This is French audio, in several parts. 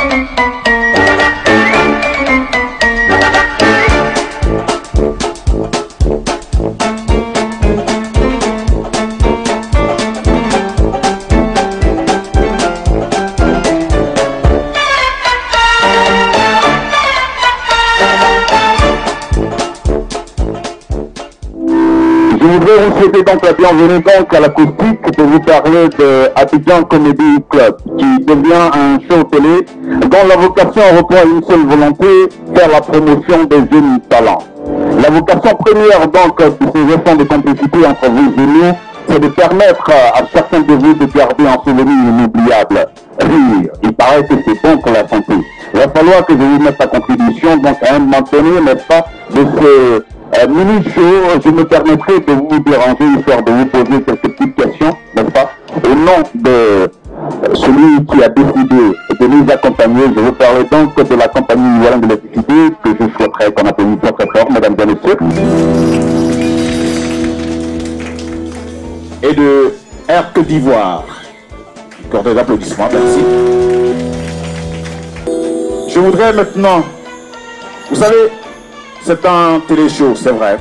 Je voudrais vous souhaiter donc la bienvenue donc à l'acoustique pour vous parler de Abidjan Comedy Club, qui devient un show télé dont la vocation reprend une seule volonté, faire la promotion des jeunes talents. La vocation première donc de ces efforts de complicité entre vous et nous, c'est de permettre à chacun de vous de garder un souvenir inoubliable. Rire, il paraît que c'est bon pour la santé. Il va falloir que je vous mette la contribution donc à un moment donné, n'est-ce pas, de ce mini-show. Je me permettrai de vous déranger, histoire de vous poser quelques petites questions, n'est-ce pas, au nom de celui qui a décidé de nous accompagner. Je vous parler donc de la compagnie ivoirienne de l'électricité, que je souhaiterais qu'on applaudisse très fort, mesdames et messieurs. Et de Air Côte d'Ivoire. Encore des applaudissements, merci. Je voudrais maintenant, vous savez, c'est un télé-show, c'est vrai.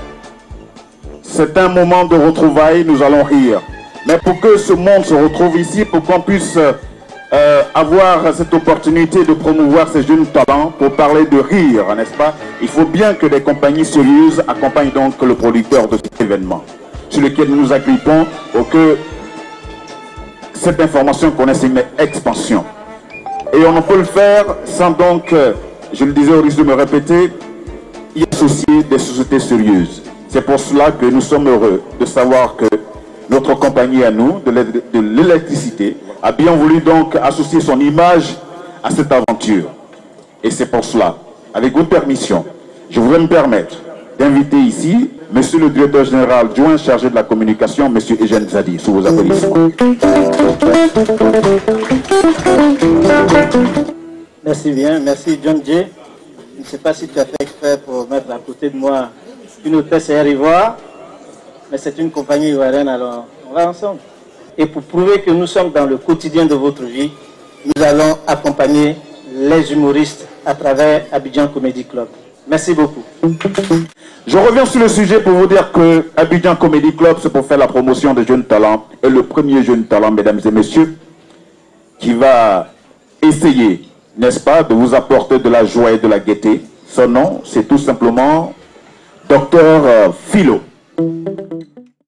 C'est un moment de retrouvailles, nous allons rire. Mais pour que ce monde se retrouve ici, pour qu'on puisse avoir cette opportunité de promouvoir ces jeunes talents, pour parler de rire, n'est-ce pas? Il faut bien que des compagnies sérieuses accompagnent donc le producteur de cet événement, sur lequel nous nous agrippons pour que cette information connaisse une expansion. Et on ne peut le faire sans donc, je le disais au risque de me répéter, y associer des sociétés sérieuses. C'est pour cela que nous sommes heureux de savoir que notre compagnie à nous, de l'électricité, a bien voulu donc associer son image à cette aventure. Et c'est pour cela, avec votre permission, je voudrais me permettre d'inviter ici Monsieur le directeur général adjoint chargé de la communication, Monsieur Eugène Zadi, sous vos applaudissements. Merci bien, merci John J. Je ne sais pas si tu as fait exprès pour mettre à côté de moi une hôtesse Air Ivoire, mais c'est une compagnie ivoirienne, alors on va ensemble. Et pour prouver que nous sommes dans le quotidien de votre vie, nous allons accompagner les humoristes à travers Abidjan Comedy Club. Merci beaucoup. Je reviens sur le sujet pour vous dire que Abidjan Comedy Club, c'est pour faire la promotion des jeunes talents. Et le premier jeune talent, mesdames et messieurs, qui va essayer, n'est-ce pas, de vous apporter de la joie et de la gaieté. Son nom, c'est tout simplement Dr Philo.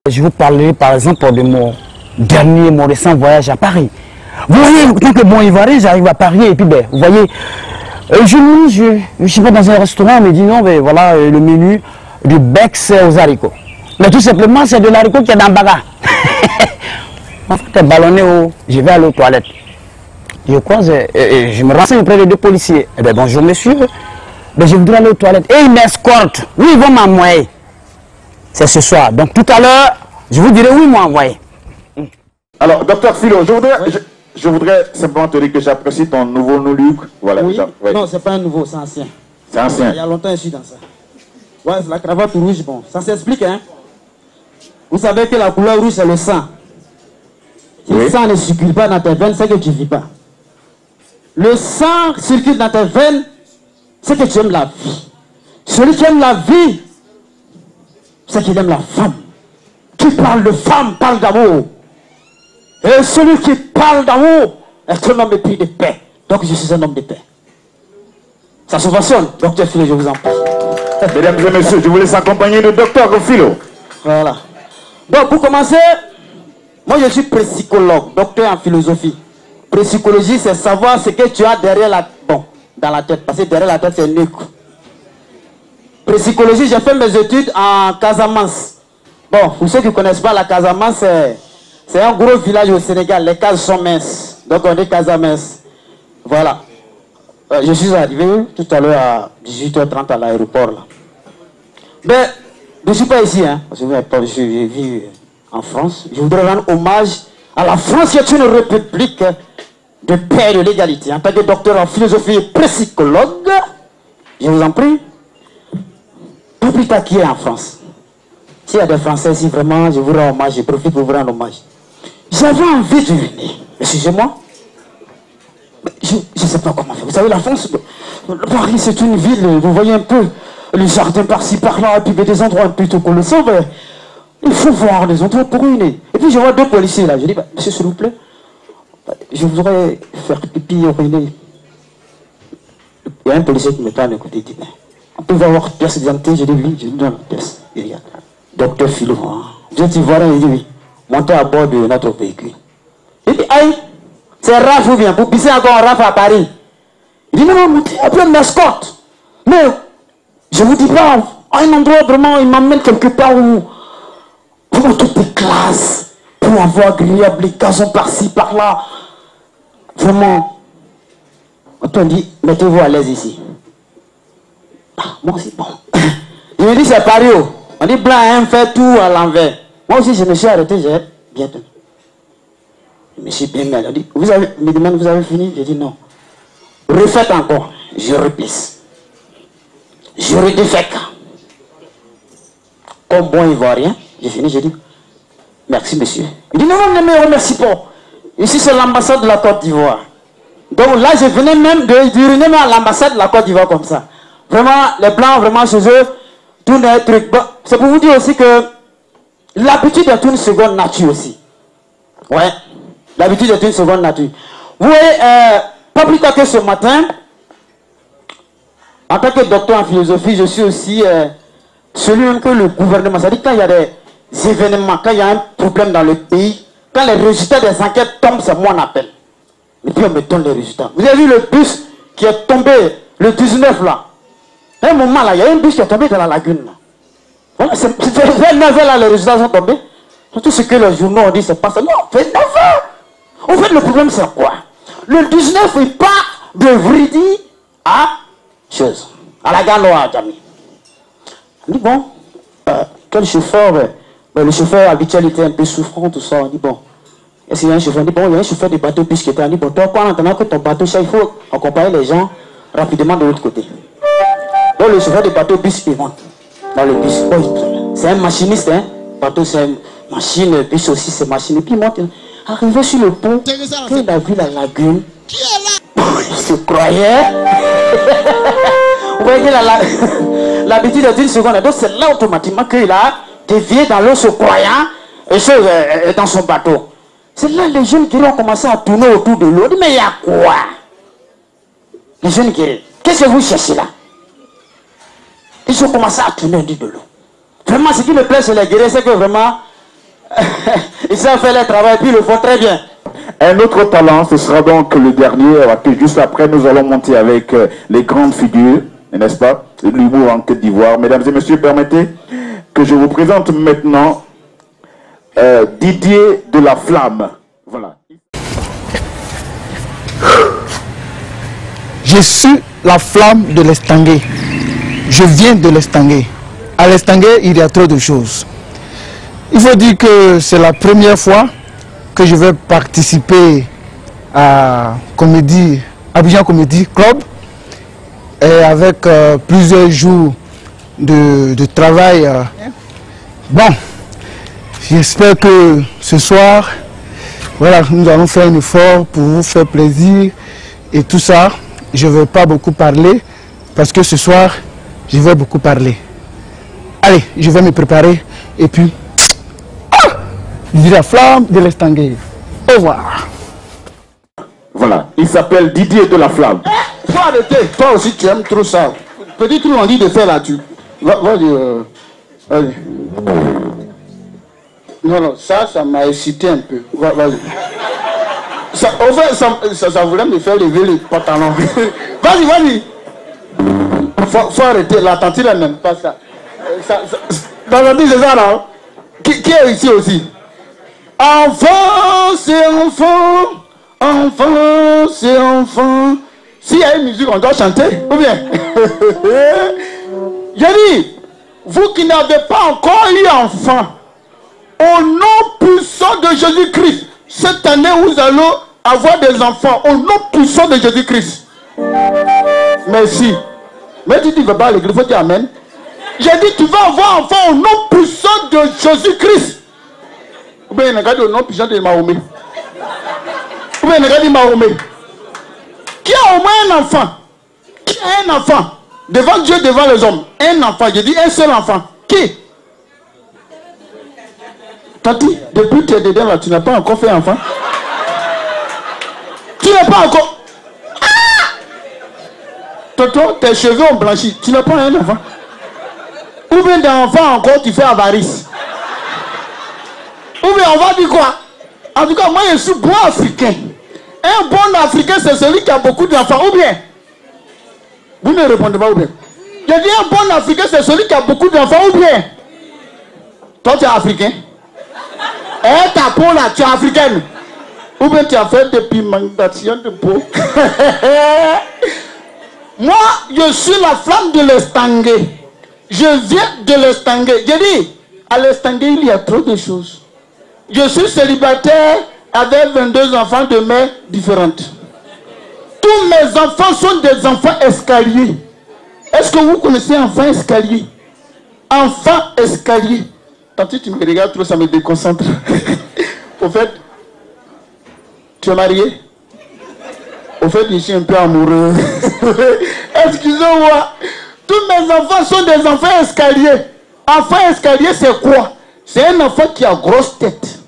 Je vous parlerai par exemple de mon récent voyage à Paris. Vous voyez, en tant que bon Ivoirien, j'arrive à Paris et puis ben, vous voyez, je suis pas dans un restaurant, on me dit non, mais voilà le menu du Bex aux haricots. Mais tout simplement, c'est de l'haricot qui est dans le baga. En fait, ballonné je vais aller aux toilettes. Je croise, je me renseigne auprès de deux policiers. Eh bien, bonjour monsieur, ben, je voudrais aller aux toilettes. Et ils m'escortent. Oui, ils vont m'envoyer. C'est ce soir. Donc tout à l'heure, je vous dirai où ils m'ont envoyé. Alors, docteur Philo, je voudrais simplement te dire que j'apprécie ton nouveau look. Voilà, oui. Ouais. Non, c'est pas un nouveau, c'est ancien. C'est ancien. Il y a longtemps, je suis dans ça. Ouais, la cravate rouge, bon, ça s'explique, hein. Vous savez que la couleur rouge, c'est le sang. Si le sang ne circule pas dans tes veines, c'est que tu ne vis pas. Le sang circule dans tes veines, c'est que tu aimes la vie. Celui qui aime la vie, c'est qu'il aime la femme. Qui parle de femme, parle d'amour. Et celui qui parle d'amour est un homme de paix, de paix. Donc je suis un homme de paix. Ça se fonctionne, docteur Philo, je vous en prie. Mesdames et messieurs, je vous laisse accompagner de docteur Philo. Voilà. Donc pour commencer, moi je suis psychologue, docteur en philosophie. Psychologie, c'est savoir ce que tu as derrière dans la tête. Parce que derrière la tête, c'est nuque. Psychologie, j'ai fait mes études en Casamance. Bon, pour ceux qui ne connaissent pas, la Casamance, c'est un gros village au Sénégal. Les cases sont minces. Donc on dit Casamance. Voilà. Je suis arrivé tout à l'heure à 18h30 à l'aéroport. Mais je ne suis pas ici. Hein, parce que je vis en France. Je voudrais rendre hommage à la France qui est une république de paix et de l'égalité. En tant que docteur en philosophie et psychologue, je vous en prie, pas plus tard qui est en France. S'il y a des Français ici, vraiment, je vous rends hommage, je profite pour vous rendre hommage. J'avais envie de venir. Excusez-moi. Je ne sais sais pas comment faire. Vous savez, la France, Paris, c'est une ville, vous voyez un peu, les jardins par-ci, par-là, et puis des endroits plutôt colossaux, mais il faut voir les endroits pour ruiner. Et puis je vois deux policiers là, je dis, bah, monsieur, s'il vous plaît, je voudrais faire pipi uriner. Il y a un policier qui me parle de côté, il dit, mais on peut voir votre pièce d'identité, je dis oui, je lui donne la pièce. Il regarde, docteur Philo, je dis, voilà, il dit oui, montez à bord de notre véhicule. Il dit, aïe, c'est Raph ou bien, vous pissez encore en Raph à Paris. Il dit, non, montez, après on m'escorte. Mais, je vous dis pas, à un endroit vraiment, il m'emmène quelque part où vraiment tout est classe, pour avoir agréable, les gazons par-ci, par-là. Vraiment. On dit, mettez-vous à l'aise ici. Ah, moi aussi, bon. Il me dit, c'est Paris. On dit, blanc, hein, fait tout à l'envers. Moi aussi, je me suis arrêté, j'ai bien tenu. Je me suis bien mal. On dit, vous avez fini? J'ai dit non. Refaites encore. Je repisse. Je redéfèque. Comme bon ivoirien, j'ai fini, j'ai dit, merci monsieur. Il dit, non, non, ne me remercie pas. Ici, c'est l'ambassade de la Côte d'Ivoire. Donc là, je venais même d'uriner à l'ambassade de la Côte d'Ivoire comme ça. Vraiment, les Blancs, vraiment, chez eux, tout les trucs. Bon, c'est pour vous dire aussi que l'habitude est une seconde nature aussi. Ouais, l'habitude est une seconde nature. Vous voyez, pas plus tard que ce matin, en tant que docteur en philosophie, je suis aussi celui que le gouvernement, c'est-à-dire quand il y a des événements, quand il y a un problème dans le pays, quand les résultats des enquêtes tombent, c'est moi on appelle. Et puis on me donne les résultats. Vous avez vu le bus qui est tombé le 19 là? À un moment là, il y a un bus qui est tombé dans la lagune là. Voilà, c'est vers 9 là, les résultats sont tombés. Tout ce que les journaux ont dit, c'est pas ça. Non, fait 9 heures. En fait, le problème c'est quoi? Le 19, il part de Vridi à chose. À la gare Noire, Djami. On dit bon, quel chauffeur? Le chauffeur habituel était un peu souffrant, tout ça. On dit bon, est-ce qu'il y a un chauffeur? On dit bon, il y a un chauffeur de bateau bus qui était. On dit bon, toi, quoi, en attendant que ton bateau, il faut accompagner les gens rapidement de l'autre côté. Donc le chauffeur de bateau bus, il monte dans le bus. Oh, c'est un machiniste, hein. Bateau, c'est une machine, bus aussi, c'est machine. Et puis il monte. Arrivé sur le pont, quand il a vu la lagune, qui est là? Il se croyait. Vous voyez l'habitude est d'une seconde. Donc c'est là automatiquement qu'il a dévié dans l'eau se croyant et dans son bateau. C'est là les jeunes qui ont commencé à tourner autour de l'eau. Mais il y a quoi? Les jeunes qui, qu'est-ce que vous cherchez là? Ils ont commencé à tourner autour de l'eau. Vraiment, ce qui me plaît chez les guerriers, c'est que vraiment, ils savent faire leur travail et puis ils le font très bien. Un autre talent, ce sera donc le dernier, que juste après nous allons monter avec les grandes figures, n'est-ce pas, de l'humour en Côte d'Ivoire. Mesdames et messieurs, permettez que je vous présente maintenant Didier de la Flamme. Voilà. Je suis la flamme de l'Estanguet. Je viens de l'Estanguet. À l'Estanguet, il y a trop de choses. Il faut dire que c'est la première fois que je vais participer à Abidjan Comedy Club et avec plusieurs jours de travail. Bon, j'espère que ce soir, voilà, nous allons faire un effort pour vous faire plaisir et tout ça. Je ne vais pas beaucoup parler parce que ce soir, je vais beaucoup parler. Allez, je vais me préparer et puis... La Flamme de l'Estanguet. Au revoir. Voilà, il s'appelle Didier de la Flamme. Faut arrêter, toi aussi tu aimes trop ça. Petit tout l'on dit de faire là-dessus. Vas-y, vas-y. Non, non, ça m'a excité un peu. Vas-y. Ça voulait me faire lever les pantalons. Vas-y, vas-y. Faut arrêter, la tante elle n'aime pas ça. Dans le dit c'est ça là. Qui est ici aussi? Enfant, c'est enfant. Enfant, c'est enfant. S'il y a une musique, on doit chanter. Ou bien? J'ai dit, vous qui n'avez pas encore eu enfant, au nom puissant de Jésus-Christ, cette année vous allez avoir des enfants. Au nom puissant de Jésus-Christ. Merci. Mais tu dis que pas l'église, il faut dire amen. J'ai dit, tu vas avoir enfant au nom puissant de Jésus-Christ. Ou bien, il y a au nom puissant de Mahomet. Ou bien, il y a Mahomet. Qui a au moins un enfant? Qui a un enfant? Devant Dieu, devant les hommes. Un enfant, je dis un seul enfant. Qui? Tati, depuis que tu es dedans là, tu n'as pas encore fait enfant? Tu n'as pas encore... Ah! Toto, tes cheveux ont blanchi. Tu n'as pas un enfant? Ou bien d'enfant encore, tu fais avarice. Ou bien on va dire quoi? En tout cas, moi je suis bon africain. Un bon africain, c'est celui qui a beaucoup d'enfants. Ou bien? Vous ne répondez pas ou bien? Je dis un bon africain, c'est celui qui a beaucoup d'enfants. Ou bien? Toi, tu es africain. Et ta peau là, tu es africaine. Ou bien tu as fait des pigmentations de peau. Moi, je suis la flamme de l'Estangé. Je viens de l'Estangé. J'ai dit, à l'Estangé, il y a trop de choses. Je suis célibataire avec 22 enfants de mères différentes. Tous mes enfants sont des enfants escaliers. Est-ce que vous connaissez enfant escalier? Enfant escalier. Tantôt tu me regardes trop, ça me déconcentre. Au fait, tu es marié? Au fait, je suis un peu amoureux. Excusez-moi. Tous mes enfants sont des enfants escaliers. Enfant escalier, c'est quoi? C'est un enfant qui a grosse tête,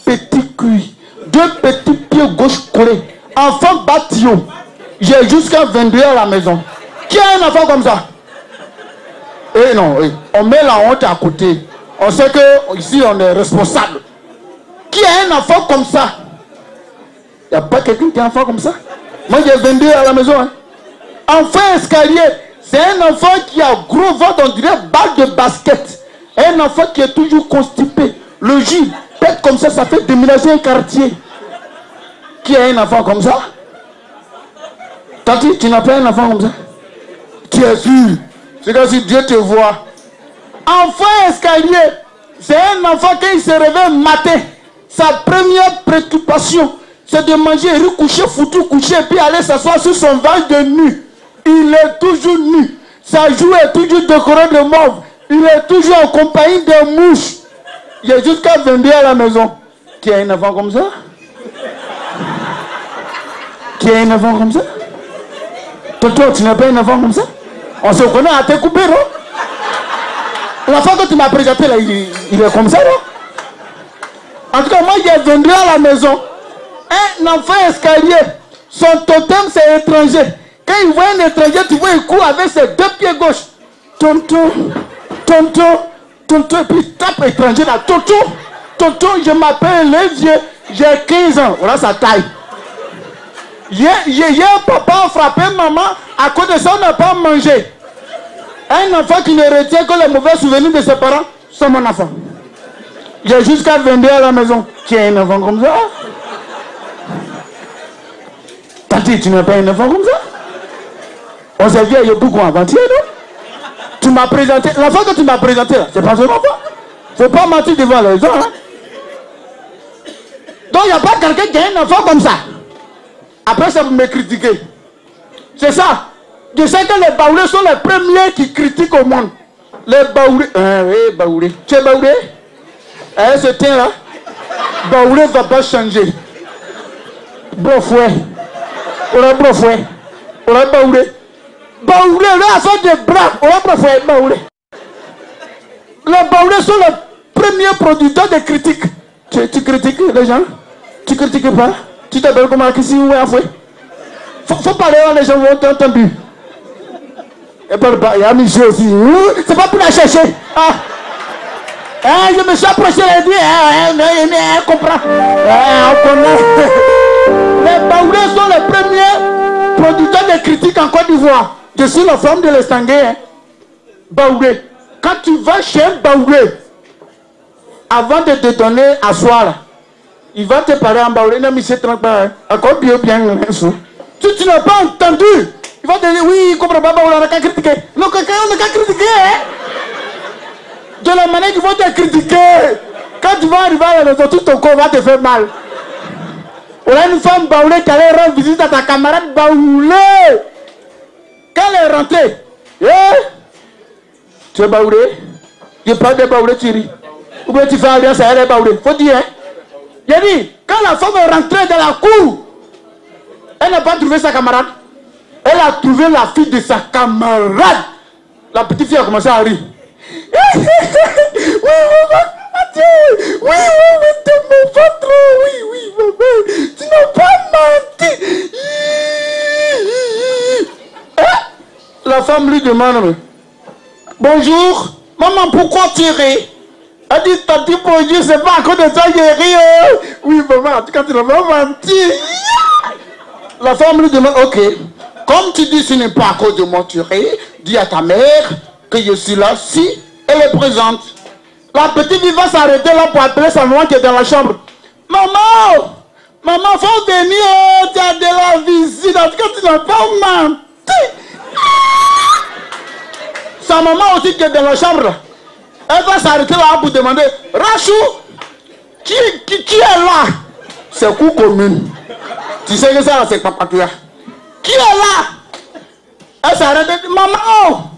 petit cul, 2 petits pieds gauche collés. Enfant bâtillon. J'ai jusqu'à 22 à la maison. Qui a un enfant comme ça? Eh non, on met la honte à côté. On sait que ici on est responsable. Qui a un enfant comme ça? Il n'y a pas quelqu'un qui a un enfant comme ça? Moi j'ai 22 à la maison. Hein. Enfant escalier, c'est un enfant qui a gros ventre, on dirait balle de basket. Un enfant qui est toujours constipé. Le jus pète comme ça fait déménager un quartier. Qui a un enfant comme ça? Tati, tu n'as pas un enfant comme ça? Tu es sûr? C'est comme si Dieu te voit. Enfant escalier, c'est un enfant qui se réveille matin. Sa première préoccupation, c'est de manger, recoucher, foutu, coucher, et puis aller s'asseoir sur son vase de nu. Il est toujours nu. Sa joue est toujours décorée de mauve. Il est toujours en compagnie des mouches. Il est jusqu'à 22 à la maison. Qui a un enfant comme ça? Qui a un enfant comme ça? Toi, tu n'as pas un enfant comme ça? On se connaît à tes coupés, non? L'enfant que tu m'as présenté là, il est comme ça, non? En tout cas, moi, j'ai 22 à la maison. Un enfant escalier, son totem, c'est étranger. Quand il voit un étranger, tu vois, il court avec ses 2 pieds gauche. Tonton, tonton, tonton, et puis il tape étranger là. Tonton, tonton, je m'appelle Lévier, j'ai 15 ans. Voilà sa taille. Hier, un papa a frappé maman, à cause de ça, on n'a pas mangé. Un enfant qui ne retient que les mauvais souvenirs de ses parents, c'est mon enfant. J'ai jusqu'à 22 à la maison. Qui a un enfant comme ça? Tati, tu n'as pas un enfant comme ça? On s'est vu à Yopoukou avant-hier, non? Tu m'as présenté, l'enfant que tu m'as présenté là, c'est pas son enfant. Faut pas mentir devant les gens. Hein? Donc il n'y a pas quelqu'un qui a un enfant comme ça. Après ça, vous me critiquez. C'est ça. Je sais que les Baoulés sont les premiers qui critiquent au monde. Les Baoulés. Oui, Baoulé. Tu es Baoulé? Ce tien là. Baoulé ne va pas changer. Brofoué. On a brofoué. On a Baoulé. Baoulé, là, sont des bras. On a brofoué. Baoulé. Les Baoulés sont les premiers producteurs de critiques. Tu critiques les gens? Tu critiques pas? Tu t'appelles comment ici ou à fouet? Faut parler, les gens vont t'entendre. Et parle pas, il y a mis aussi. C'est pas pour la chercher. Ah. Je me suis approché et dit, elle comprend. On connaît. Les Baoulés sont les premiers producteurs de critiques en Côte d'Ivoire. Je suis la femme de l'Estangé. Hein. Baoulé. Quand tu vas chez un Baoulé, avant de te donner à soir, il va te parler en Baoulé. Non, mais c'est tranquille. Encore bien. Tu n'as pas entendu. Il va te dire, oui, il comprend pas, on n'a qu'à critiquer. Non, quelqu'un n'a qu'à critiquer. Hein? De la manière qu'ils vont te critiquer. Quand tu vas arriver à la maison, tout ton corps va te faire mal. On a une femme Baoulé qui allait rendre visite à ta camarade Baoulé. Quand elle est rentrée, tu es Baoulé? Je parle de Baoulé, tu ris. Ou bien tu fais alliance à elle, Baoulé. Faut dire, hein? J'ai dit, quand la femme est rentrée dans la cour, Elle n'a pas trouvé sa camarade. Elle a trouvé la fille de sa camarade. La petite fille a commencé à rire. Oui, maman, oui, t'es mon ventre. Oui, maman, tu n'as pas menti. La femme lui demande, bonjour, maman, pourquoi tu ris? Elle dit, tati, bonjour, c'est pas à cause de ça que j'ai ri. Oui, maman, en tout cas, tu n'as pas menti. La femme lui demande, ok, comme tu dis, ce n'est pas à cause de moi tu ris, dis à ta mère que je suis là, si elle est présente. La petite fille va s'arrêter là pour appeler sa maman qui est dans la chambre. Maman, maman, faut venir, tu as de la visite, en tout cas, tu n'as pas menti. Sa maman aussi qui est dans la chambre, elle va s'arrêter là pour demander, Rachou, qui est là? C'est coup commune. Tu sais que ça, c'est papa toi. Qui est là? Elle s'arrête et dit, maman,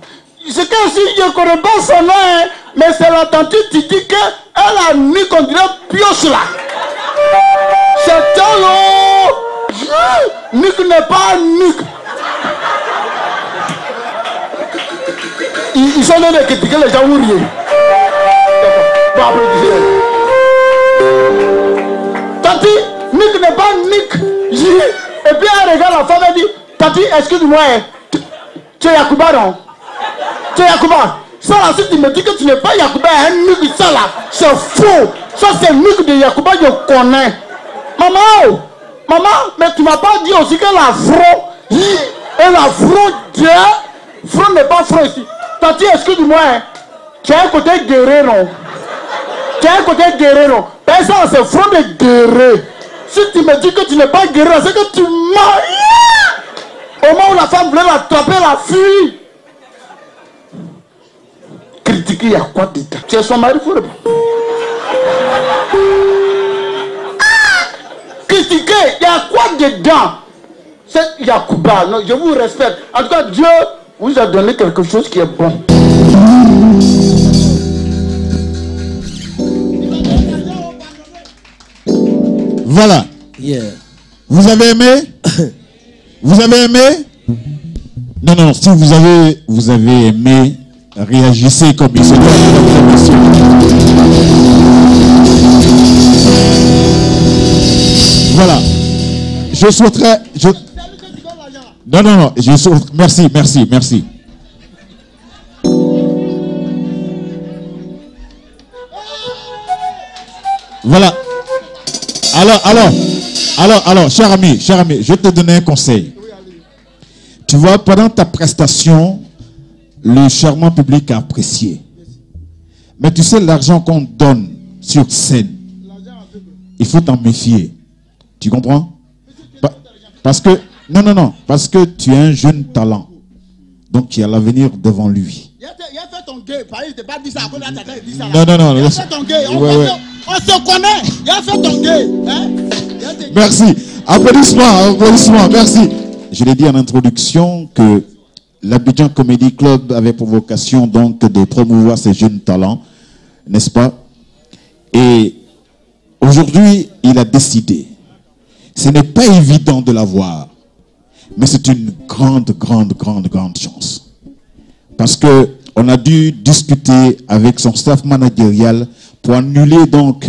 c'est que si je ne connais pas son nom, hein, mais c'est la tante qui dit qu'elle a mis qu'on dirait pioche là. C'est elle, Nick n'est pas Nick. Ils sont là de critiquer les gens ou rien. Bon, applaudissez. Tati, Nick n'est pas Nick. Et puis elle regarde la femme et dit, Tati, excuse-moi, tu es Yacouba, non? Tu es Yacouba. Ça là, si tu me dis que tu n'es pas Yacouba, un Nick, ça là, c'est faux. Ça c'est Nick de Yacouba, je connais. Maman, mais tu m'as pas dit aussi que la front, et la front n'est pas front ici. Tati, excuse-moi, tu as un côté guerrier, non? Tu as un côté guerrier, non? Ben ça, c'est front de guerrier. Si tu me dis que tu n'es pas guerrier, c'est que tu m'as. Au moment où la femme voulait l'attraper, la fille. Critiquer, il y a quoi dedans? Tu es son mari, il faut répondre. Critiquer, il y a quoi dedans? C'est Yacouba, non, je vous respecte. En tout cas, Dieu vous a donné quelque chose qui est bon. Voilà. Yeah. Vous avez aimé? Vous avez aimé? Non, non, si vous avez aimé, réagissez comme il se doit. Voilà. Je souhaiterais... Non, non, non. Merci. Voilà. Alors, cher ami, je vais te donner un conseil. Tu vois, pendant ta prestation, le charmant public a apprécié. Mais tu sais, l'argent qu'on donne sur scène, il faut t'en méfier. Tu comprends? Parce que, non, parce que tu es un jeune talent. Donc, tu as l'avenir devant lui. Il a fait ton gay, il t'a pas dit ça, après il dit ça. Non. Il a fait ton gay, on se connaît. Il a fait ton gay. Hein? Merci. Applaudissements, merci. Je l'ai dit en introduction que l'Abidjan Comedy Club avait pour vocation donc de promouvoir ces jeunes talents, n'est-ce pas? Et aujourd'hui, il a décidé. Ce n'est pas évident de l'avoir, mais c'est une grande chance. Parce que on a dû discuter avec son staff managérial pour annuler donc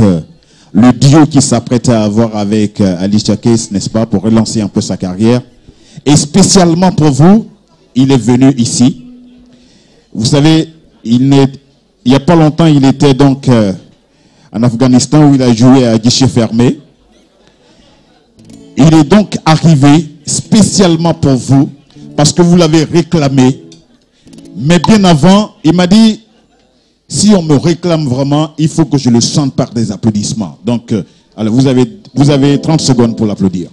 le duo qui s'apprêtait à avoir avec Alicia Keys, n'est-ce pas, pour relancer un peu sa carrière. Et spécialement pour vous, il est venu ici. Vous savez, il n'y a pas longtemps, il était donc en Afghanistan où il a joué à guichet fermé. Il est donc arrivé spécialement pour vous parce que vous l'avez réclamé. Mais bien avant, il m'a dit, si on me réclame vraiment, il faut que je le sente par des applaudissements. Donc, alors vous avez 30 secondes pour l'applaudir.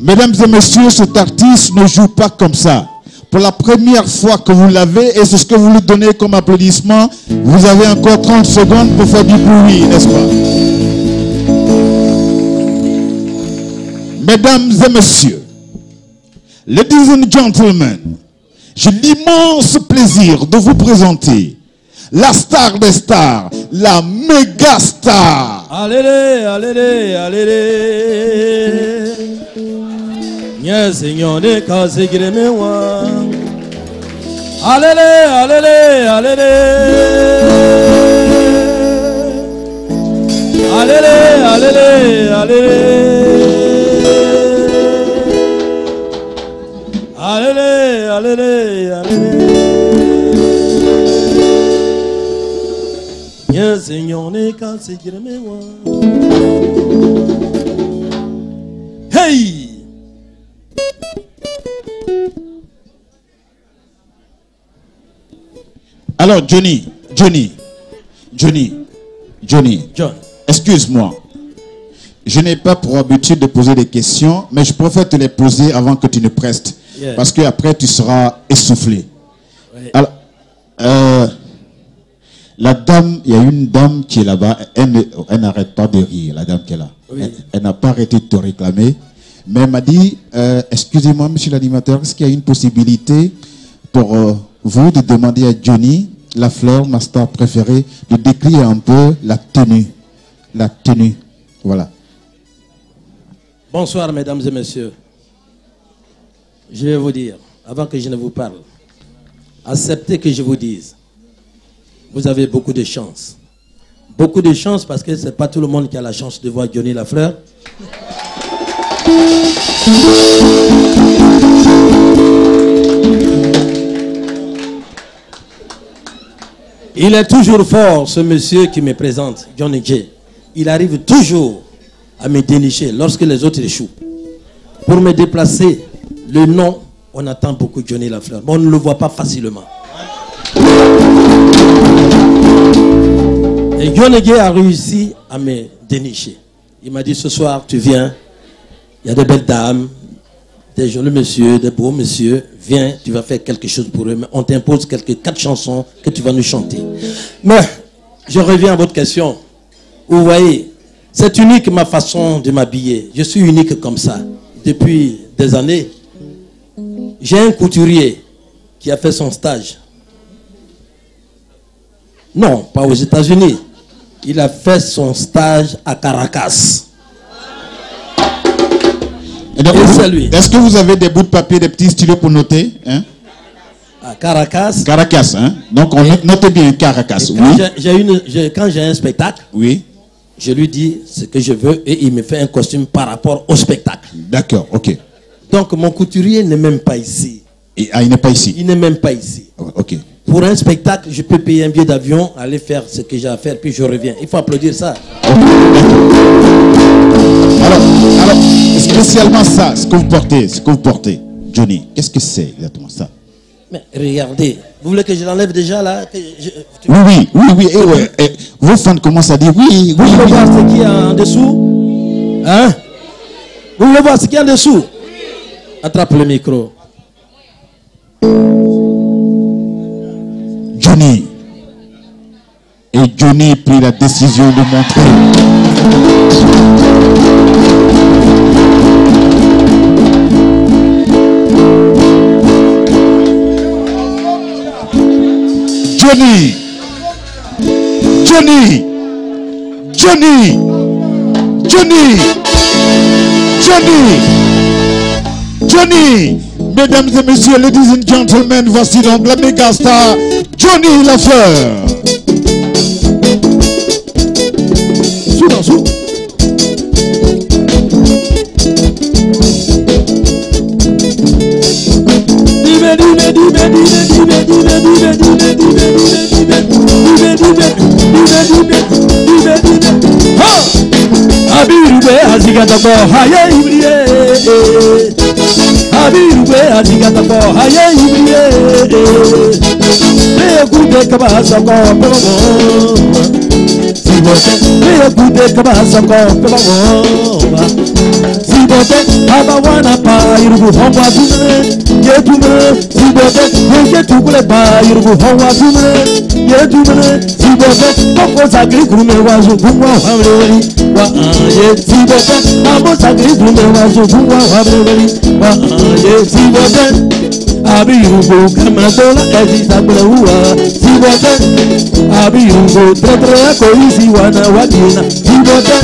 Mesdames et messieurs, cet artiste ne joue pas comme ça. Pour la première fois que vous l'avez, et c'est ce que vous lui donnez comme applaudissement, vous avez encore 30 secondes pour faire du bruit, n'est-ce pas? Mesdames et messieurs, ladies and gentlemen, j'ai l'immense plaisir de vous présenter la star des stars, la méga star. Allez, allez, allez. Nya Seigneur de kase gireme wa. Allez, allez, allez. Allez, allez, allez. Allez, allez, allez. Nya Seigneur de kase gireme wa. Hey! Alors, Johnny, John. Excuse-moi. Je n'ai pas pour habitude de poser des questions, mais je préfère te les poser avant que tu ne prestes. Yeah. Parce qu'après, tu seras essoufflé. Ouais. Alors, la dame, il y a une dame qui est là-bas, elle n'arrête pas de rire, la dame qui est là. Oui. Elle n'a pas arrêté de te réclamer. Mais elle m'a dit, excusez-moi, monsieur l'animateur, est-ce qu'il y a une possibilité pour vous de demander à Johnny, la fleur, ma star préférée, de décrire un peu la tenue. La tenue. Voilà. Bonsoir, mesdames et messieurs. Je vais vous dire, avant que je ne vous parle, acceptez que je vous dise, vous avez beaucoup de chance. Beaucoup de chance parce que ce n'est pas tout le monde qui a la chance de voir Johnny Lafleur. Il est toujours fort, ce monsieur qui me présente, Johnny J. Il arrive toujours à me dénicher lorsque les autres échouent. Pour me déplacer, le nom, on attend beaucoup Johnny Lafleur, mais on ne le voit pas facilement. Et Johnny J a réussi à me dénicher. Il m'a dit, ce soir, tu viens, il y a des belles dames, des jolis messieurs, des beaux messieurs, viens, tu vas faire quelque chose pour eux, mais on t'impose 4 chansons que tu vas nous chanter. Mais, je reviens à votre question. Vous voyez, c'est unique ma façon de m'habiller. Je suis unique comme ça. Depuis des années, j'ai un couturier qui a fait son stage. Non, pas aux États-Unis. Il a fait son stage à Caracas. Est-ce que vous avez des bouts de papier, des petits stylos pour noter, hein? À Caracas. Caracas, hein? Donc on note bien Caracas. Oui. Quand j'ai un spectacle, oui, je lui dis ce que je veux et il me fait un costume par rapport au spectacle. D'accord, ok. Donc mon couturier n'est même pas ici. Il n'est pas ici. Il n'est même pas ici. Ok. Pour un spectacle, je peux payer un billet d'avion, aller faire ce que j'ai à faire, puis je reviens. Il faut applaudir ça. Alors, spécialement ça, ce que vous portez, Johnny, qu'est-ce que c'est exactement ça? Mais regardez, vous voulez que je l'enlève déjà là? Oui. Et vos fans commencent à dire oui. Vous voulez voir ce qu'il y a en dessous? Hein? Vous voulez voir ce qu'il y a en dessous? Attrape le micro. Johnny. Et Johnny prit la décision de montrer. Johnny, mesdames et messieurs, ladies and gentlemen, voici donc la méga star Johnny Lafleur. Sous. Abirube azigata bo haye ibriye. Abirube azigata bo haye ibriye. Le gude kabasa ko pelo. Sibote le gude kabasa ko pelo. Sibote abawana pa irubu homwa tume. Yetume sibote yetukule pa irubu homwa tume. Yetume sibote koko sagri kume wazo kumwa hamleri. Wa ye sibote amo sagri kume wazo kumwa hamleri. Wa ye sibote Abiyungo kamadola ezisa blewa sibote. Abiyungo tretre koisi wana wadina sibote.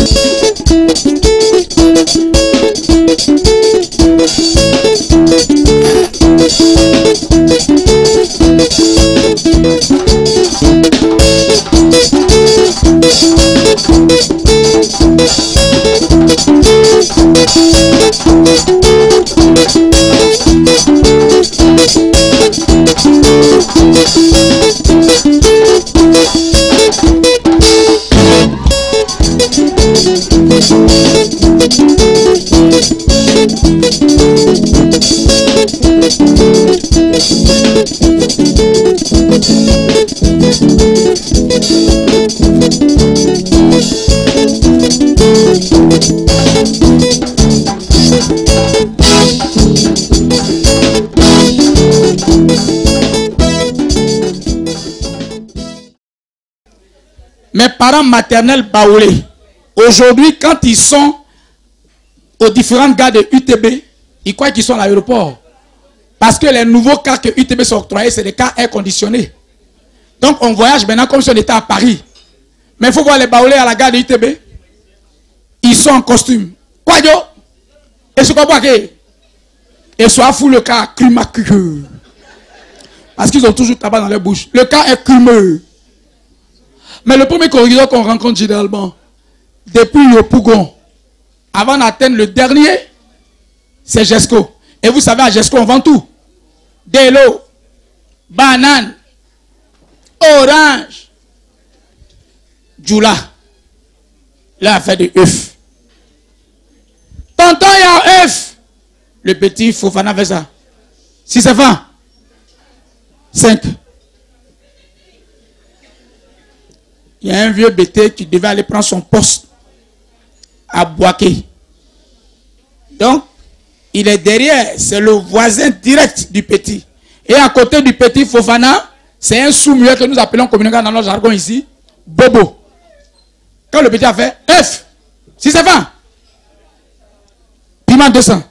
Mes parents maternels baoulés, aujourd'hui, quand ils sont aux différentes gares de UTB, ils croient qu'ils sont à l'aéroport. Parce que les nouveaux cars que UTB sont octroyés, c'est des cars air conditionnés. Donc on voyage maintenant comme si on était à Paris. Mais il faut voir les baoulés à la gare de UTB. Ils sont en costume. Quoi, yo? Et ce qu'on voit que et soit fou le car climatique. Parce qu'ils ont toujours tabac dans leur bouche. Le car est crumeux. Mais le premier corridor qu'on rencontre généralement, depuis le Pougon, avant d'atteindre le dernier, c'est Gesco. Et vous savez, à Gesco, on vend tout. De l'eau, banane, orange, Djoula. Là, on fait des œufs. Tonton, il y a un œuf. Le petit Fofana fait ça. Si c'est 20, 5. Il y a un vieux bêté qui devait aller prendre son poste à Boaké. Donc, il est derrière, c'est le voisin direct du petit. Et à côté du petit Fofana, c'est un sous-muet que nous appelons communément dans notre jargon ici, Bobo. Quand le petit a fait F, si c'est 20, piment 200.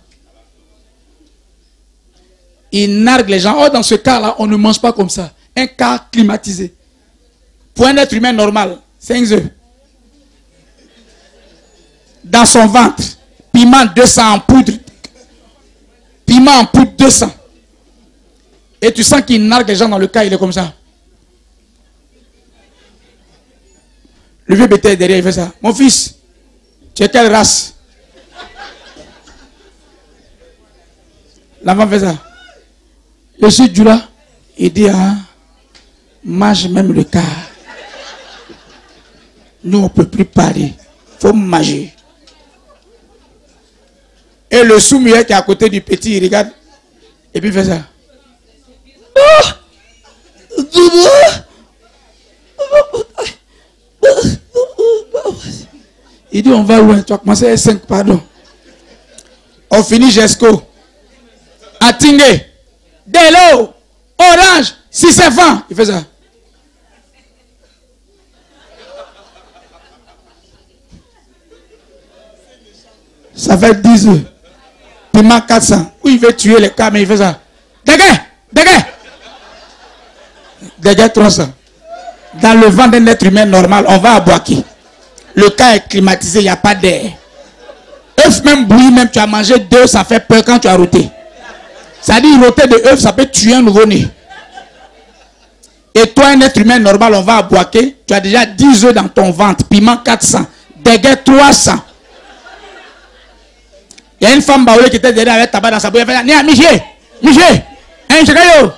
Il nargue les gens. Oh, dans ce cas-là, on ne mange pas comme ça. Un cas climatisé. Pour un être humain normal, 5 œufs. Dans son ventre, piment 200 en poudre. Piment en poudre 200. Et tu sens qu'il nargue les gens dans le cas, il est comme ça. Le vieux bétail derrière, il fait ça. Mon fils, tu es quelle race? L'enfant fait ça. Je suis Djoula. Il dit, ah, mange même le cas. Nous, on ne peut plus parler. Il faut manger. Et le sous-muet qui est à côté du petit, il regarde. Et puis il fait ça. Il dit, on va loin. Tu as commencé à 5, pardon. On finit Gesco. Atingé. Delo. Orange. Si c'est 20. Il fait ça. Ça fait 10 œufs. Piment 400. Où il veut tuer les cas, mais il fait ça. Dégage. Dégage. Dégage 300. Dans le vent d'un être humain normal, on va à Boaké. Le cas est climatisé, il n'y a pas d'air. Œuf même bouilli, même tu as mangé 2, ça fait peur quand tu as roté. Ça dit roter de œuf, ça peut tuer un nouveau-né. Et toi, un être humain normal, on va à Boaké, tu as déjà 10 œufs dans ton ventre, piment 400, dégâts 300. Il y a une femme baoulée qui était derrière avec tabac dans sa bouche. Elle fait ça. Miché, Miché, hein, Chakayo,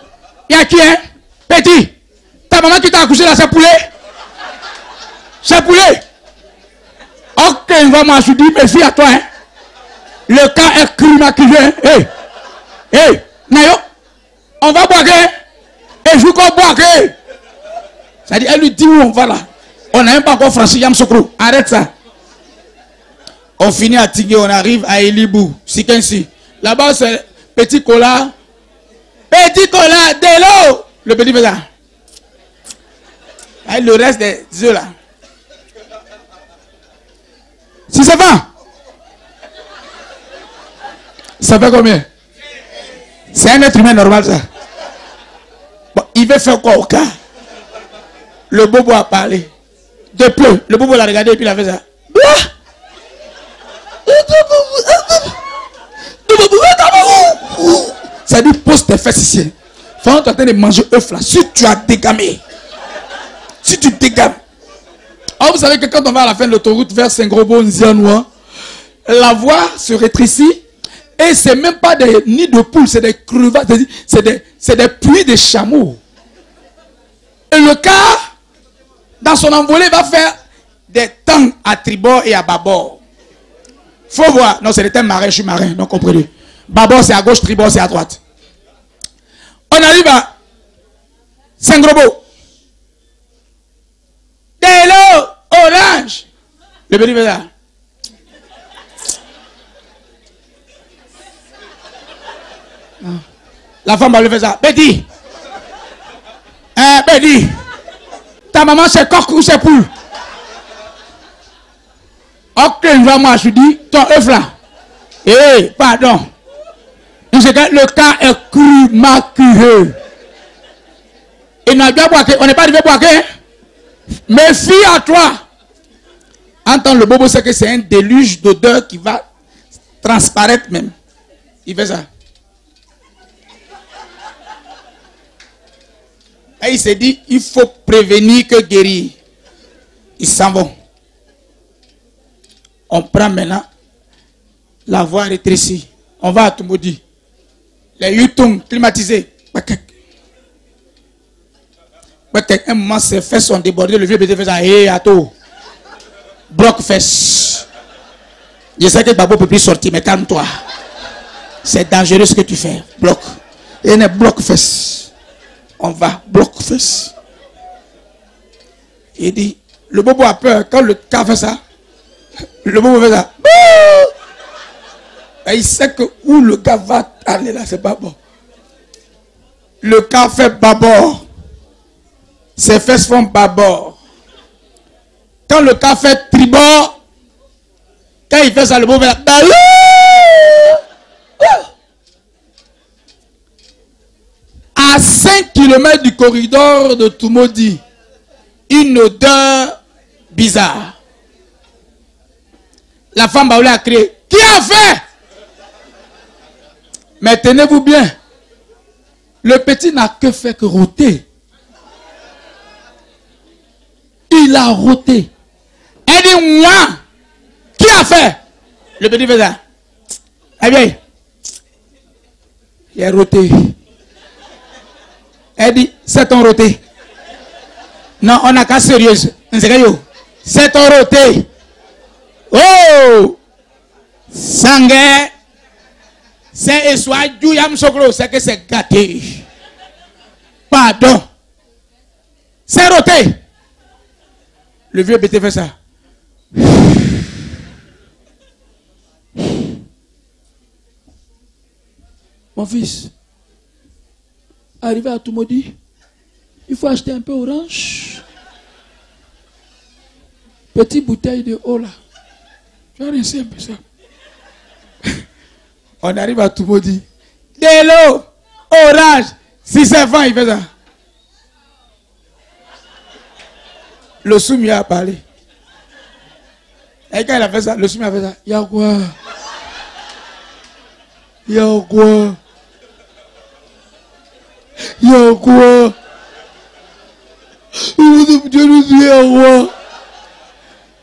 il y a qui, hein? Petit, ta maman qui t'a accouché là, c'est poulet? C'est poulet? Ok, on va m'en dire, mais fille à toi, hein? Le cas est climatisé, hein? Hey, hey, Nayo, on va boire, et je vous qu'on boire, ça dit, elle lui dit où on va là. On n'a même pas encore franchi Yam Sokro. Arrête ça. On finit à Tingé, on arrive à Elibou, Sikensi. Là-bas, c'est petit cola. Petit cola, de l'eau. Le petit fait ça. Et le reste des œufs là. Si c'est 20. Ça fait combien? C'est un être humain normal, ça. Bon, il veut faire quoi au cas? Le bobo a parlé. De peu. Le bobo l'a regardé et puis il a fait ça. Ça dit, pose tes fesses ici. Pendant que tu es en train de manger œuf là, si tu as dégamé, si tu dégames. Alors vous savez que quand on va à la fin de l'autoroute vers Saint-Grobo, Nzianoua, la voie se rétrécit et c'est même pas des nids de poules, c'est des crevasses, c'est des puits de chameaux. Et le car, dans son envolée, va faire des tangs à tribord et à bâbord. Faut voir. Non, c'est le thème marin, je suis marin, donc comprenez. Bâbord c'est à gauche, tribord c'est à droite. On arrive à Saint-Grobo. Hello, orange. Le petit fait ça. La femme va le faire ça. Betty. Betty. Ta maman c'est coq ou c'est poule? Ok, moi je dis, ton œuf là. Eh, pardon. Le cas est cru, maculé. Et on n'est pas arrivé à boire. Mais fille à toi. Entends le bobo, c'est que c'est un déluge d'odeur qui va transparaître même. Il fait ça. Et il s'est dit, il faut prévenir que guérir. Ils s'en vont. On prend maintenant la voie rétrécie. On va à Tumodi. Les Yutong climatisés. Un moment, ses fesses sont débordées. Le vieux bébé fait ça. Hé, ato. Bloc fesses. Je sais que Babo ne peut plus sortir, mais calme-toi. C'est dangereux ce que tu fais. Bloc. Et ne bloc fesses. On va. Bloc fesses. Il dit, le bobo a peur. Quand le cas fait ça, le bobo fait ça. Et il sait que où le gars va aller là, c'est pas bon. Le cas fait bâbord. Ses fesses font bâbord. Quand le cas fait tribord, quand il fait ça, le bobo fait ça. À 5 km du corridor de Tumodi, une odeur bizarre. La femme Baoulé a crié. Qui a fait? Mais tenez-vous bien. Le petit n'a que fait que rôter. Il a rôté. Elle dit, moi, qui a fait? Le petit fait ça. Eh bien, il a rôté. Elle dit, c'est ton rôté. Non, on n'a qu'à sérieuse. C'est ton rôté. Oh! Sangue. C'est Eswaju Yam Sokro. C'est que c'est gâté. Pardon. C'est roté. Le vieux bébé fait ça. Mon fils, arrivé à Tumodi, il faut acheter un peu orange. Petite bouteille de eau là. Tu vas rincer un peu ça. On arrive à Tumodi. De l'eau, orange. Si c'est vent, il fait ça. Le soumi a parlé. Et quand il a fait ça, le soumi a fait ça. Il y a quoi? Il y a quoi? Il y a quoi? Il y a quoi?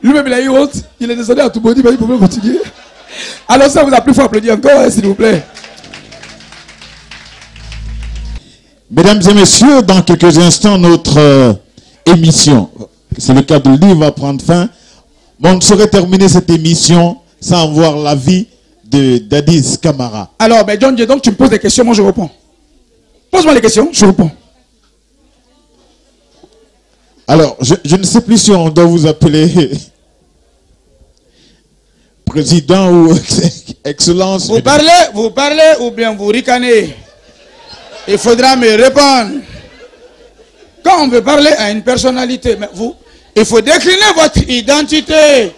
Lui-même, il a eu honte. Il est descendu à Tumodi, mais il pouvait continuer. Alors ça vous a plu, il faut applaudir encore, s'il vous plaît. Mesdames et messieurs, dans quelques instants, notre émission, c'est le cas de livre, va prendre fin. On ne saurait terminer cette émission sans voir l'avis de Dadis Camara. Alors, ben John, donc tu me poses des questions, moi je réponds. Pose-moi les questions, je réponds. Alors, je ne sais plus si on doit vous appeler président ou excellence. Vous parlez ou bien vous ricanez. Il faudra me répondre. Quand on veut parler à une personnalité, mais vous, il faut décliner votre identité.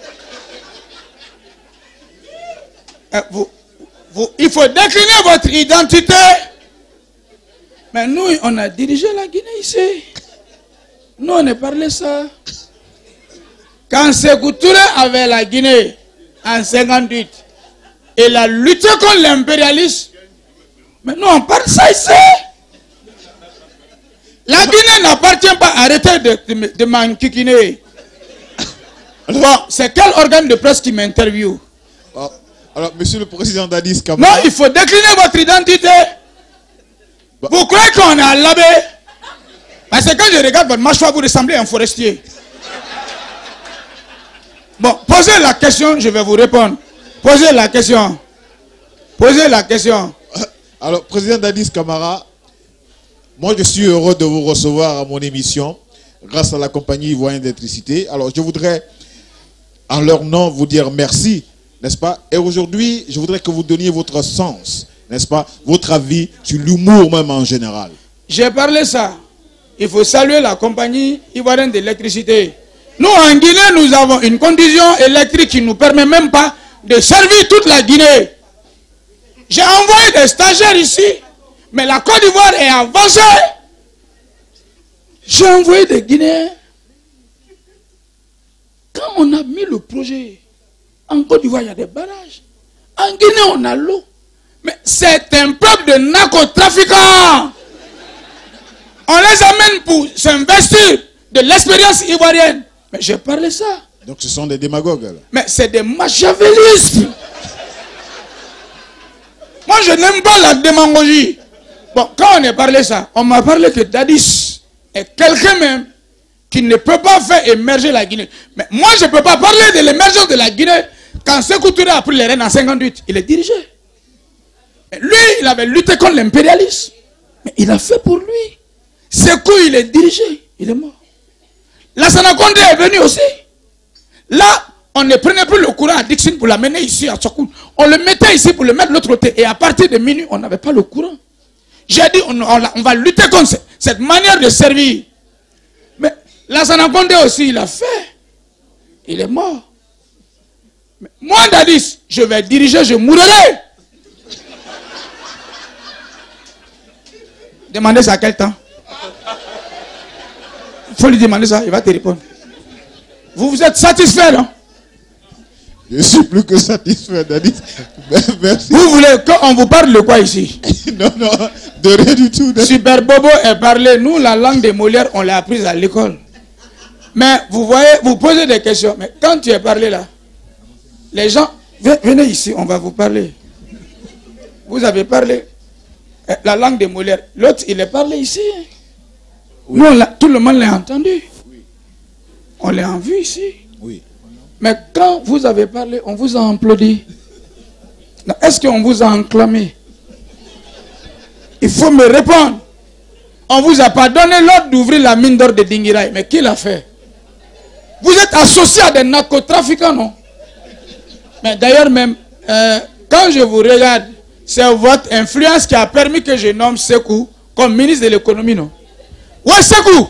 Il faut décliner votre identité Mais nous, on a dirigé la Guinée ici. Nous, on a parlé ça. Quand Sékou Touré avait la Guinée en 58, il a lutté contre l'impérialisme. Mais nous, on parle ça ici. La Guinée n'appartient pas. Arrêtez de m'enquiquiner. Bon, c'est quel organe de presse qui m'interviewe? Alors, monsieur le président Dadis Camara... Non, il faut décliner votre identité. Vous croyez qu'on est à l'abbé? Parce que quand je regarde votre mâchoire, vous ressemblez à un forestier. Bon, posez la question, je vais vous répondre. Posez la question. Posez la question. Alors, président Dadis Camara, moi je suis heureux de vous recevoir à mon émission grâce à la compagnie ivoirienne d'électricité. Alors, je voudrais, en leur nom, vous dire merci, n'est-ce pas? Et aujourd'hui, je voudrais que vous donniez votre sens, n'est-ce pas? Votre avis sur l'humour même en général. J'ai parlé ça. Il faut saluer la compagnie ivoirienne d'électricité. Nous, en Guinée, nous avons une condition électrique qui ne nous permet même pas de servir toute la Guinée. J'ai envoyé des stagiaires ici, mais la Côte d'Ivoire est avancée. J'ai envoyé des Guinéens. Quand on a mis le projet, en Côte d'Ivoire, il y a des barrages. En Guinée, on a l'eau. Mais c'est un peuple de narcotrafiquants. On les amène pour s'investir de l'expérience ivoirienne. Mais j'ai parlé ça. Donc ce sont des démagogues là. Mais c'est des machiavélistes. Moi je n'aime pas la démagogie. Bon, quand on a parlé ça, on m'a parlé que Dadis est quelqu'un même qui ne peut pas faire émerger la Guinée. Mais moi je ne peux pas parler de l'émergence de la Guinée quand Sékou Touré a pris les rênes en 58. Il est dirigé. Et lui, il avait lutté contre l'impérialisme. Mais il a fait pour lui. Sékou, il est dirigé. Il est mort. Lassana Conté est venu aussi. Là, on ne prenait plus le courant à Dixon pour l'amener ici à Sokoun. On le mettait ici pour le mettre de l'autre côté. Et à partir de minuit, on n'avait pas le courant. J'ai dit, on va lutter contre cette manière de servir. Mais Lassana Conté aussi, il a fait. Il est mort. Mais moi, Dadis, je vais diriger, je mourrai. Demandez ça à quel temps? Il faut lui demander ça, il va te répondre. Vous êtes satisfait, non? Je suis plus que satisfait, Dadis. Merci. Vous voulez qu'on vous parle de quoi ici? Non, non, de rien du tout. Super Bobo est parlé. Nous, la langue de Molière, on l'a apprise à l'école. Mais vous voyez, vous posez des questions. Mais quand tu es parlé là, les gens, venez ici, on va vous parler. Vous avez parlé la langue de Molière. L'autre, il est parlé ici. Oui. Nous, tout le monde l'a entendu. Oui. On l'a vu ici. Oui. Mais quand vous avez parlé, on vous a applaudi. Est-ce qu'on vous a enclamé? Il faut me répondre. On ne vous a pas donné l'ordre d'ouvrir la mine d'or de Dingirai. Mais qui l'a fait? Vous êtes associé à des narcotrafiquants, non? Mais d'ailleurs même, quand je vous regarde, c'est votre influence qui a permis que je nomme Sékou comme ministre de l'économie, non? Ouais, Sékou!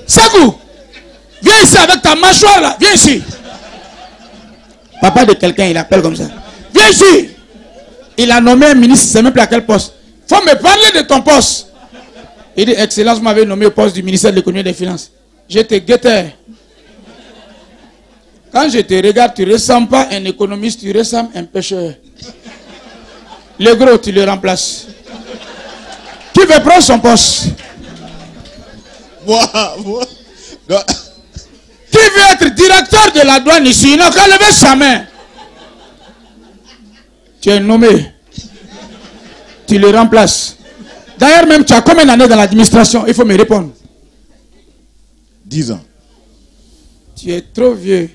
Sékou! Viens ici avec ta mâchoire là, viens ici. Papa de quelqu'un, il appelle comme ça. Viens ici. Il a nommé un ministre, c'est même plus à quel poste. Faut me parler de ton poste. Il dit, Excellence, vous m'avez nommé au poste du ministère de l'économie et des finances. Je te guettais. Quand je te regarde, tu ne ressembles pas à un économiste, tu ressembles à un pêcheur. Le gros, tu le remplaces. Qui veut prendre son poste? Moi. Non. Qui veut être directeur de la douane ici? Il n'a qu'à lever sa main. Tu es nommé. Tu le remplaces. D'ailleurs, même, tu as combien d'années dans l'administration? Il faut me répondre. 10 ans. Tu es trop vieux.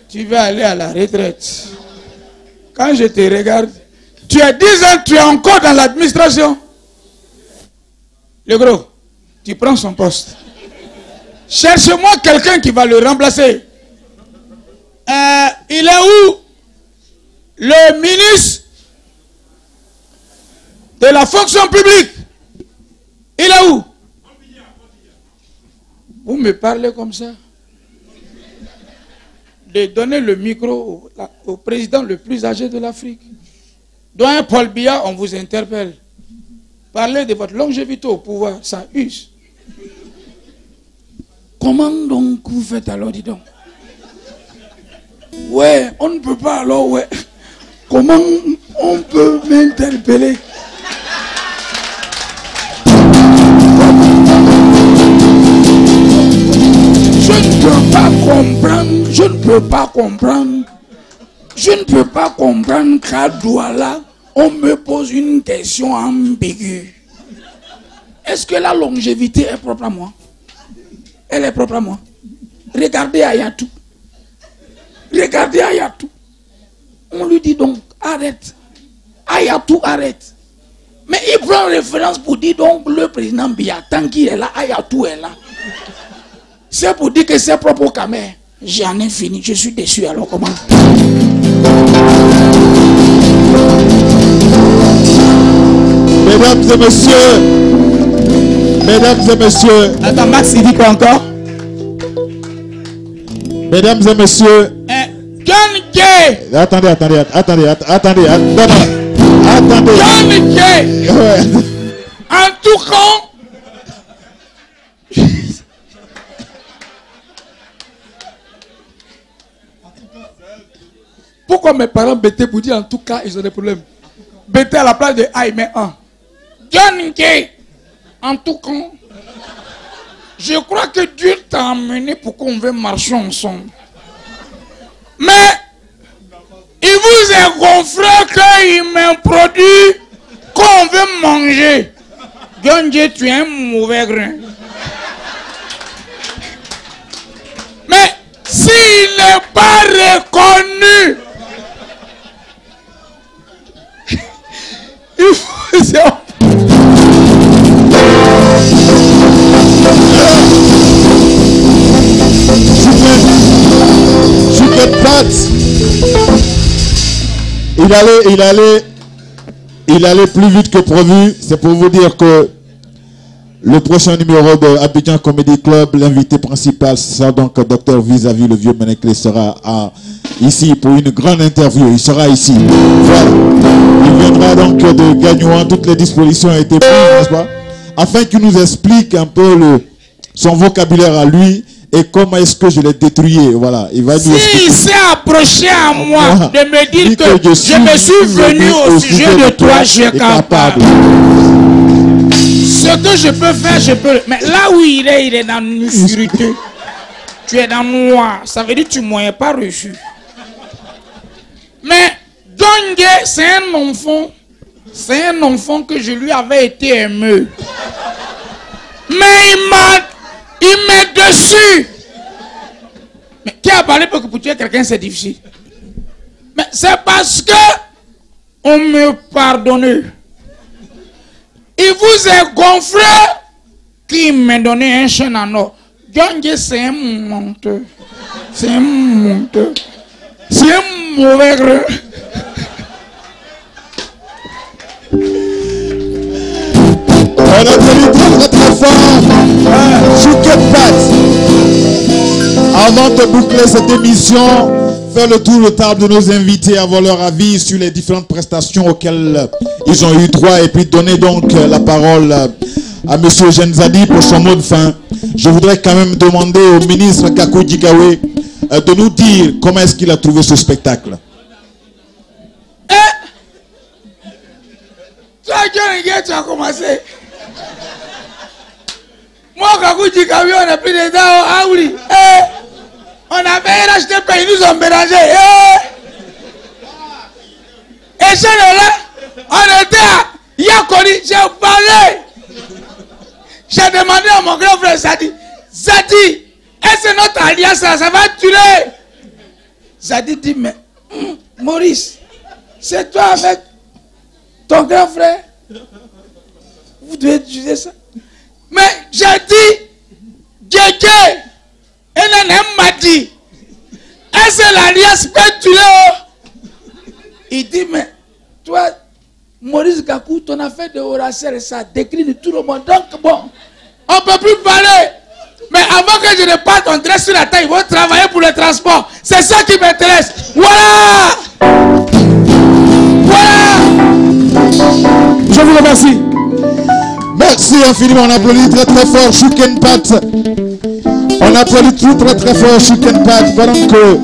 Tu vas aller à la retraite. Quand je te regarde, tu as 10 ans, tu es encore dans l'administration. Le gros, tu prends son poste. Cherche-moi quelqu'un qui va le remplacer. Il est où? Le ministre de la fonction publique. Il est où? Vous me parlez comme ça. De donner le micro au président le plus âgé de l'Afrique. Doyen Paul Biya, on vous interpelle. parler de votre longévité au pouvoir, ça use. Comment donc vous faites alors, dis donc? Ouais, on ne peut pas alors, ouais. Comment on peut m'interpeller? Je ne peux pas comprendre, je ne peux pas comprendre. Je ne peux pas comprendre qu'à Douala, on me pose une question ambiguë. Est-ce que la longévité est propre à moi? Elle est propre à moi. Regardez Ayatou. Regardez Ayatou. On lui dit donc, arrête. Ayatou, arrête. Mais il prend référence pour dire donc, le président Biya, tant qu'il est là, Ayatou est là. C'est pour dire que c'est propre au Camer. J'en ai fini, je suis déçu, alors comment? Mesdames et messieurs. Attends, Max, il dit quoi encore? Mesdames et messieurs. John Kay. Attendez. John Kay. Ouais. En tout cas. Pourquoi mes parents bêtaient pour dire en tout cas ils ont des problèmes? Bêtaient à la place de A, mais un. John Kay. En tout cas, je crois que Dieu t'a amené pour qu'on veut marcher ensemble. Mais il vous est gonflé qu'il m'introduit qu'on veut manger. John Kay, tu es un mauvais grain. Mais s'il n'est pas reconnu, il faut... Il allait plus vite que prévu. C'est pour vous dire que le prochain numéro de Abidjan Comedy Club, l'invité principal sera donc Dr Vis-à-vis, le vieux Menekle sera ici pour une grande interview. Il sera ici. Voilà. Il viendra donc de Gagnoan. Toutes les dispositions ont été prises, n'est-ce pas? Afin qu'il nous explique un peu son vocabulaire à lui. Et comment est-ce que je l'ai détruit? Voilà, il va nous expliquer. S'il s'est approché à moi de me dire que je me suis venu au sujet de toi, je suis capable. Ce que je peux faire, je peux. Mais là où il est dans l'obscurité. Tu es dans le noir. Ça veut dire que tu ne m'as pas reçu. Mais John Kay, c'est un enfant. C'est un enfant que je lui avais été aimé. Mais il m'est dessus. Mais qui a parlé pour que pour tuer quelqu'un c'est difficile? Mais c'est parce que on me pardonne. Il vous est gonflé qui m'a donné un chien en or. John Kay, c'est un menteur. C'est un menteur. C'est un mauvais gré. On a tenu très fort. Chouquet Pat. Avant de boucler cette émission, faire le tour de table de nos invités, avoir leur avis sur les différentes prestations auxquelles ils ont eu droit et puis donner donc la parole à M. Genzadi pour son mot de fin. Je voudrais quand même demander au ministre Kakou Djikawe de nous dire comment est-ce qu'il a trouvé ce spectacle. Toi, tu as commencé. Moi, Kakou Djikawe, on a pris des dents à Aouli. On avait racheté le pays, ils nous ont mélangé. Et chez là, on était à Yakoni, j'ai parlé. J'ai demandé à mon grand frère Zadi, est-ce que notre alliance ça va tuer? Zadi dit, mais Maurice, c'est toi avec ton grand frère. Vous devez utiliser ça. Mais j'ai dit, Djeke, et m'a dit, est-ce que l'alliance peut tuer? Il dit, mais toi, Maurice Gakou, ton affaire de Horacel, ça décline tout le monde. Donc bon, on ne peut plus parler. Mais avant que je ne parte, on dresse sur la taille, ils vont travailler pour le transport. C'est ça qui m'intéresse. Voilà. Voilà. Je vous remercie. infiniment. On applaudit très très fort Chouken-Pat. On applaudit tout très très fort Chouken-Pat pendant que...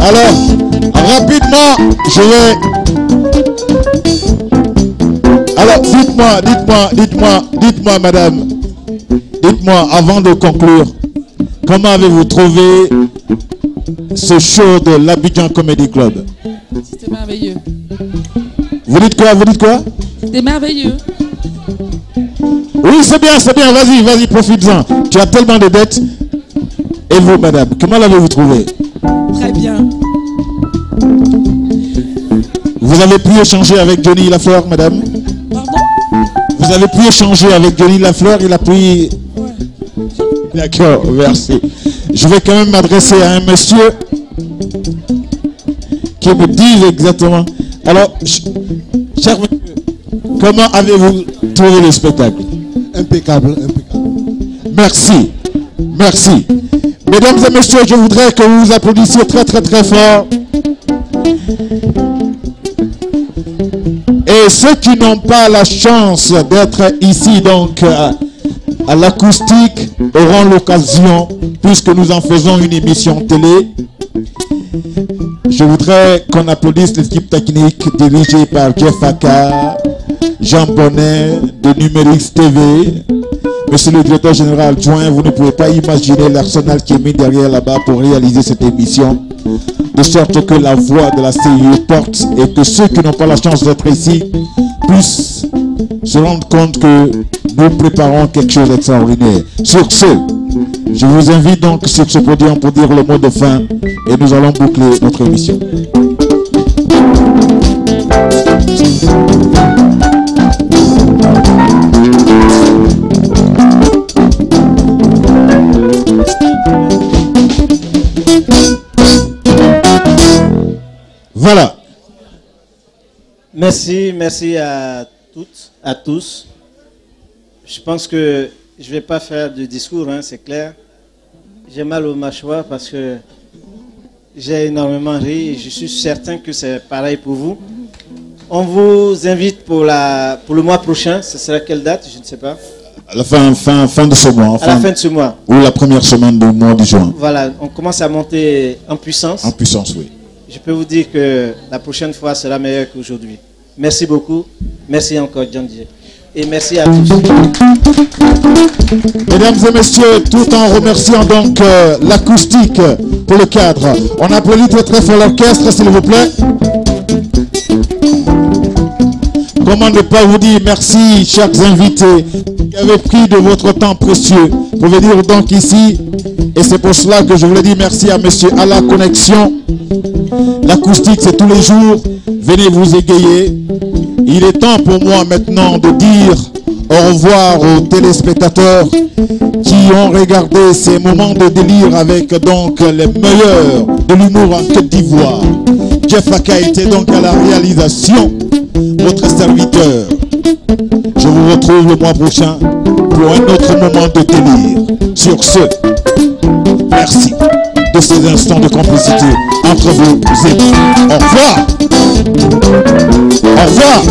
Alors, rapidement, je vais... Alors, dites-moi, madame, dites-moi, avant de conclure, comment avez-vous trouvé ce show de l'Abidjan Comedy Club? C'était merveilleux. Vous dites quoi? C'était merveilleux. Oui, c'est bien, vas-y, profite-en. Tu as tellement de dettes. Et vous, madame, comment l'avez-vous trouvé? Très bien. Vous avez pu échanger avec Johnny Lafleur, madame? Pardon? Vous avez pu échanger avec Johnny Lafleur, il a pris... Ouais. D'accord, merci. Je vais quand même m'adresser à un monsieur qui me dise exactement. Alors, cher monsieur, comment avez-vous trouvé le spectacle? Impeccable. Merci. Mesdames et messieurs, je voudrais que vous vous applaudissiez très très très fort. Et ceux qui n'ont pas la chance d'être ici, donc à l'acoustique, auront l'occasion, puisque nous en faisons une émission télé. Je voudrais qu'on applaudisse l'équipe technique dirigée par Jeff Aka, Jean Bonnet de Numérix TV. Monsieur le directeur général adjoint, vous ne pouvez pas imaginer l'arsenal qui est mis derrière là-bas pour réaliser cette émission, de sorte que la voix de la CIE porte et que ceux qui n'ont pas la chance d'être ici puissent se rendre compte que nous préparons quelque chose d'extraordinaire. Sur ce, je vous invite donc sur ce podium pour dire le mot de fin et nous allons boucler notre émission. Voilà. Merci à toutes, à tous. Je pense que je ne vais pas faire de discours, hein, c'est clair. J'ai mal au mâchoire parce que j'ai énormément ri et je suis certain que c'est pareil pour vous. On vous invite pour le mois prochain. Ce sera quelle date? Je ne sais pas. À la fin de ce mois. À la fin de ce mois. Ou la première semaine du mois de juin. Voilà, on commence à monter en puissance. En puissance, oui. Je peux vous dire que la prochaine fois sera meilleure qu'aujourd'hui. Merci beaucoup. Merci encore, John Dieu. Et merci à tous. Mesdames et messieurs, tout en remerciant donc l'acoustique pour le cadre. On applaudit très très fort l'orchestre, s'il vous plaît. Comment ne pas vous dire merci, chers invités, qui avez pris de votre temps précieux pour venir donc ici. Et c'est pour cela que je voulais dire merci à monsieur à la connexion. L'acoustique, c'est tous les jours. Venez vous égayer. Il est temps pour moi maintenant de dire au revoir aux téléspectateurs qui ont regardé ces moments de délire avec donc les meilleurs de l'humour en Côte d'Ivoire. Jeff Aka était donc à la réalisation, votre serviteur. Je vous retrouve le mois prochain pour un autre moment de délire. Sur ce, merci de ces instants de complicité entre vous et nous. Au revoir. Au revoir.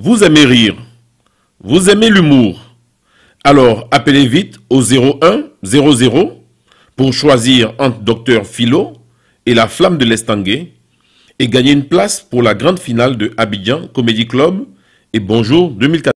Vous aimez rire, vous aimez l'humour. Alors appelez vite au 01 00 pour choisir entre Dr Philo et la Flamme de l'Estanguet et gagner une place pour la grande finale de Abidjan Comedy Club et Bonjour 2014.